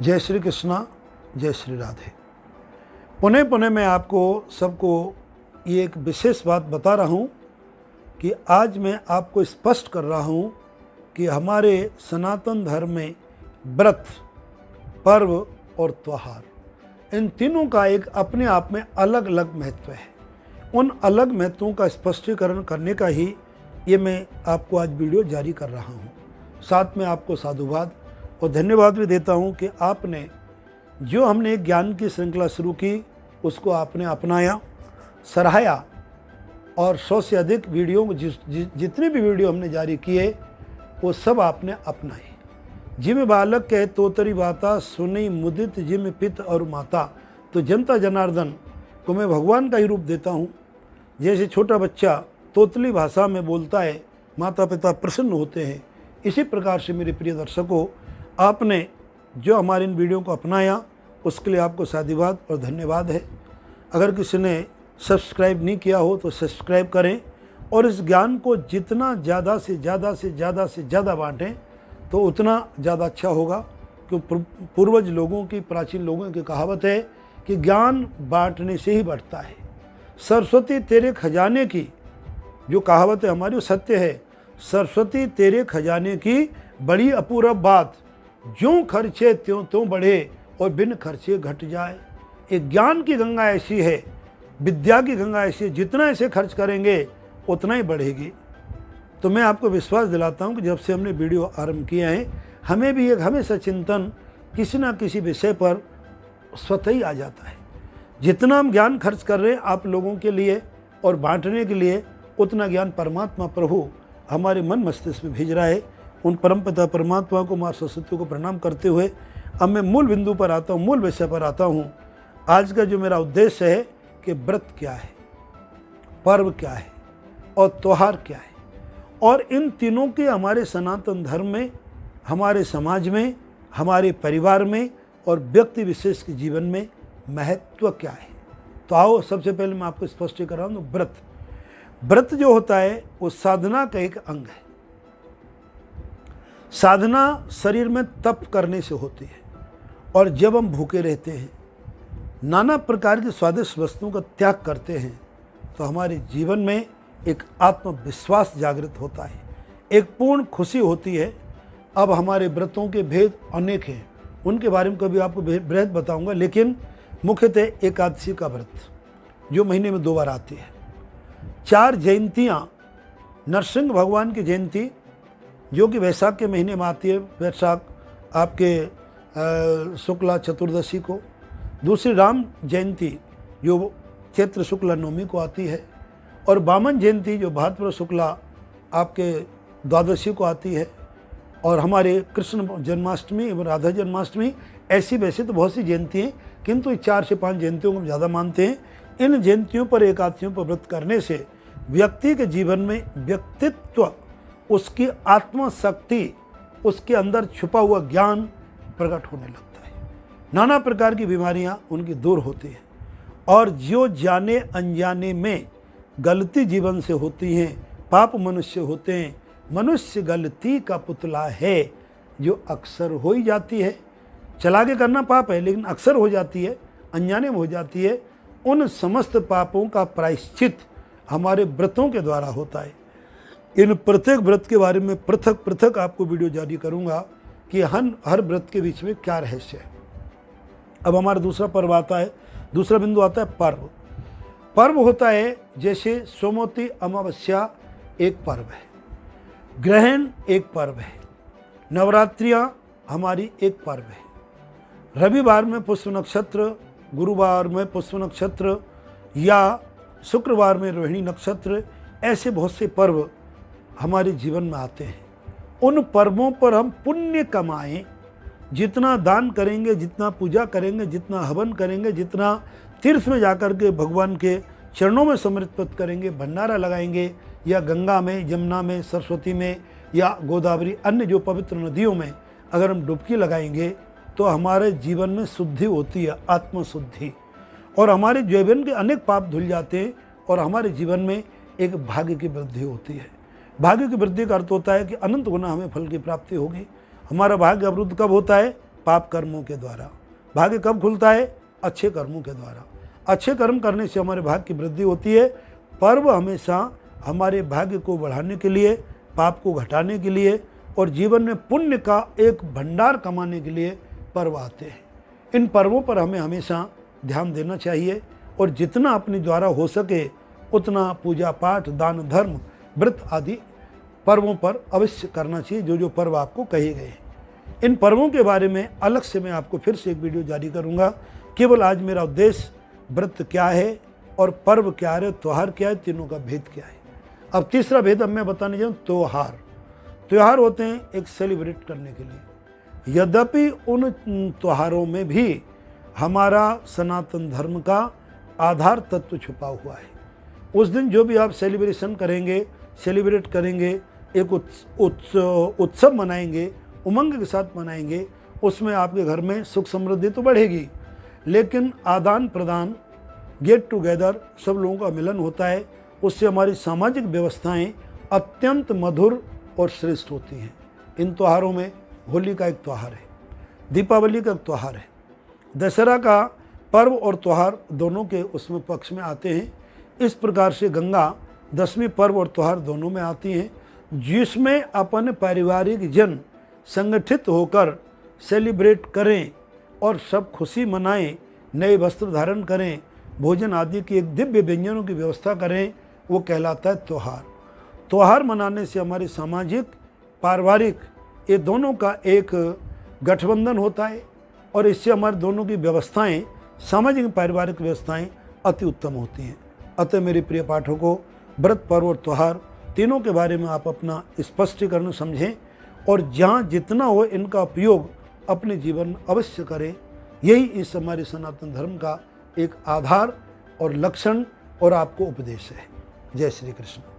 जय श्री कृष्णा, जय श्री राधे। पुनः पुनः मैं आपको सबको ये एक विशेष बात बता रहा हूँ कि आज मैं आपको स्पष्ट कर रहा हूँ कि हमारे सनातन धर्म में व्रत, पर्व और त्योहार, इन तीनों का एक अपने आप में अलग अलग महत्व है। उन अलग महत्वों का स्पष्टीकरण करने का ही ये मैं आपको आज वीडियो जारी कर रहा हूँ। साथ में आपको साधुवाद और धन्यवाद भी देता हूँ कि आपने जो हमने ज्ञान की श्रृंखला शुरू की उसको आपने अपनाया, सराहाया और 100 से अधिक वीडियो जितने भी वीडियो हमने जारी किए वो सब आपने अपनाए। जिम बालक कहे तोतरी बाता, सुनी मुदित जिम पित और माता। तो जनता जनार्दन को मैं भगवान का ही रूप देता हूँ। जैसे छोटा बच्चा तोतली भाषा में बोलता है, माता पिता प्रसन्न होते हैं, इसी प्रकार से मेरे प्रिय दर्शकों, आपने जो हमारे इन वीडियो को अपनाया उसके लिए आपको साधुवाद और धन्यवाद है। अगर किसी ने सब्सक्राइब नहीं किया हो तो सब्सक्राइब करें और इस ज्ञान को जितना ज़्यादा से ज़्यादा बांटें तो उतना ज़्यादा अच्छा होगा। क्योंकि पूर्वज लोगों की, प्राचीन लोगों की कहावत है कि ज्ञान बांटने से ही बढ़ता है। सरस्वती तेरे खजाने की जो कहावत है हमारी, वो सत्य है। सरस्वती तेरे खजाने की बड़ी अपूर्व बात, ज्यों खर्चे त्यों त्यों बढ़े और बिन खर्चे घट जाए। एक ज्ञान की गंगा ऐसी है, विद्या की गंगा ऐसी है, जितना ऐसे खर्च करेंगे उतना ही बढ़ेगी। तो मैं आपको विश्वास दिलाता हूं कि जब से हमने वीडियो आरंभ किया है, हमें भी एक हमेशा चिंतन किसी ना किसी विषय पर स्वतः ही आ जाता है। जितना हम ज्ञान खर्च कर रहे हैं आप लोगों के लिए और बांटने के लिए, उतना ज्ञान परमात्मा प्रभु हमारे मन मस्तिष्क में भेज रहा है। उन परमपिता परमात्मा को, माँ सरस्वती को प्रणाम करते हुए अब मैं मूल बिंदु पर आता हूँ, मूल विषय पर आता हूँ। आज का जो मेरा उद्देश्य है कि व्रत क्या है, पर्व क्या है और त्योहार क्या है, और इन तीनों के हमारे सनातन धर्म में, हमारे समाज में, हमारे परिवार में और व्यक्ति विशेष के जीवन में महत्व क्या है। तो आओ सबसे पहले मैं आपको स्पष्ट कर दूँ। व्रत जो होता है वो साधना का एक अंग है। साधना शरीर में तप करने से होती है, और जब हम भूखे रहते हैं, नाना प्रकार की स्वादिष्ट वस्तुओं का त्याग करते हैं, तो हमारे जीवन में एक आत्मविश्वास जागृत होता है, एक पूर्ण खुशी होती है। अब हमारे व्रतों के भेद अनेक हैं, उनके बारे में कभी आपको बृहद बताऊंगा, लेकिन मुख्यतः एकादशी का व्रत जो महीने में 2 बार आती है। 4 जयंतियाँ, नरसिंह भगवान की जयंती जो कि वैशाख के महीने में आती है, वैशाख आपके शुक्ला चतुर्दशी को। दूसरी राम जयंती जो चैत्र शुक्ला नवमी को आती है, और वामन जयंती जो भाद्रपद शुक्ला आपके द्वादशी को आती है। और हमारे कृष्ण जन्माष्टमी एवं राधा जन्माष्टमी, ऐसी वैसे तो बहुत सी जयंती हैं, किंतु 4 से 5 जयंतियों को हम ज़्यादा मानते हैं। इन जयंतियों पर, एकादशियों पर व्रत करने से व्यक्ति के जीवन में व्यक्तित्व, उसकी आत्मशक्ति, उसके अंदर छुपा हुआ ज्ञान प्रकट होने लगता है। नाना प्रकार की बीमारियां उनकी दूर होती हैं, और जो जाने अनजाने में गलती जीवन से होती हैं, पाप मनुष्य होते हैं। मनुष्य गलती का पुतला है जो अक्सर हो ही जाती है। चला के करना पाप है, लेकिन अक्सर हो जाती है, अनजाने में हो जाती है। उन समस्त पापों का प्रायश्चित हमारे व्रतों के द्वारा होता है। इन प्रत्येक व्रत के बारे में पृथक पृथक आपको वीडियो जारी करूंगा कि हर व्रत के बीच में क्या रहस्य है। अब हमारा दूसरा पर्व आता है, दूसरा बिंदु आता है पर्व। पर्व होता है जैसे सोमवती अमावस्या एक पर्व है, ग्रहण एक पर्व है, नवरात्रियाँ हमारी एक पर्व है, रविवार में पुष्प नक्षत्र, गुरुवार में पुष्प नक्षत्र या शुक्रवार में रोहिणी नक्षत्र, ऐसे बहुत से पर्व हमारे जीवन में आते हैं। उन पर्वों पर हम पुण्य कमाएं, जितना दान करेंगे, जितना पूजा करेंगे, जितना हवन करेंगे, जितना तीर्थ में जाकर के भगवान के चरणों में समर्पित करेंगे, भंडारा लगाएंगे, या गंगा में, यमुना में, सरस्वती में या गोदावरी, अन्य जो पवित्र नदियों में अगर हम डुबकी लगाएंगे तो हमारे जीवन में शुद्धि होती है, आत्मशुद्धि, और हमारे जीवन के अनेक पाप धुल जाते हैं, और हमारे जीवन में एक भाग्य की वृद्धि होती है। भाग्य की वृद्धि का अर्थ होता है कि अनंत गुना हमें फल की प्राप्ति होगी। हमारा भाग्य अवरुद्ध कब होता है? पाप कर्मों के द्वारा। भाग्य कब खुलता है? अच्छे कर्मों के द्वारा। अच्छे कर्म करने से हमारे भाग्य की वृद्धि होती है। पर्व हमेशा हमारे भाग्य को बढ़ाने के लिए, पाप को घटाने के लिए और जीवन में पुण्य का एक भंडार कमाने के लिए पर्व आते हैं। इन पर्वों पर हमें हमेशा ध्यान देना चाहिए और जितना अपने द्वारा हो सके उतना पूजा पाठ, दान धर्म, व्रत आदि पर्वों पर अवश्य करना चाहिए, जो जो पर्व आपको कहे गए हैं। इन पर्वों के बारे में अलग से मैं आपको फिर से एक वीडियो जारी करूंगा। केवल आज मेरा उद्देश्य व्रत क्या है और पर्व क्या है, त्यौहार क्या है, तीनों का भेद क्या है। अब तीसरा भेद अब मैं बताने जाऊँ, त्यौहार। त्यौहार होते हैं एक सेलिब्रेट करने के लिए। यद्यपि उन त्योहारों में भी हमारा सनातन धर्म का आधार तत्व छुपा हुआ है। उस दिन जो भी आप सेलिब्रेशन करेंगे, सेलिब्रेट करेंगे, एक उत्सव मनाएंगे, उमंग के साथ मनाएंगे, उसमें आपके घर में सुख समृद्धि तो बढ़ेगी, लेकिन आदान प्रदान, गेट टुगेदर, सब लोगों का मिलन होता है। उससे हमारी सामाजिक व्यवस्थाएं अत्यंत मधुर और श्रेष्ठ होती हैं। इन त्योहारों में होली का एक त्यौहार है, दीपावली का एक त्यौहार है, दशहरा का पर्व और त्यौहार दोनों के उसमें पक्ष में आते हैं। इस प्रकार से गंगा दशमी पर्व और त्यौहार दोनों में आती हैं, जिसमें अपन पारिवारिक जन संगठित होकर सेलिब्रेट करें और सब खुशी मनाएं, नए वस्त्र धारण करें, भोजन आदि की एक दिव्य व्यंजनों की व्यवस्था करें, वो कहलाता है त्यौहार। त्यौहार मनाने से हमारी सामाजिक, पारिवारिक, ये दोनों का एक गठबंधन होता है और इससे हमारे दोनों की व्यवस्थाएं, सामाजिक पारिवारिक व्यवस्थाएं अति उत्तम होती हैं। अतः मेरे प्रिय पाठकों, व्रत, पर्व और त्यौहार तीनों के बारे में आप अपना स्पष्टीकरण समझें और जहाँ जितना हो इनका उपयोग अपने जीवन में अवश्य करें। यही इस हमारे सनातन धर्म का एक आधार और लक्षण और आपको उपदेश है। जय श्री कृष्ण।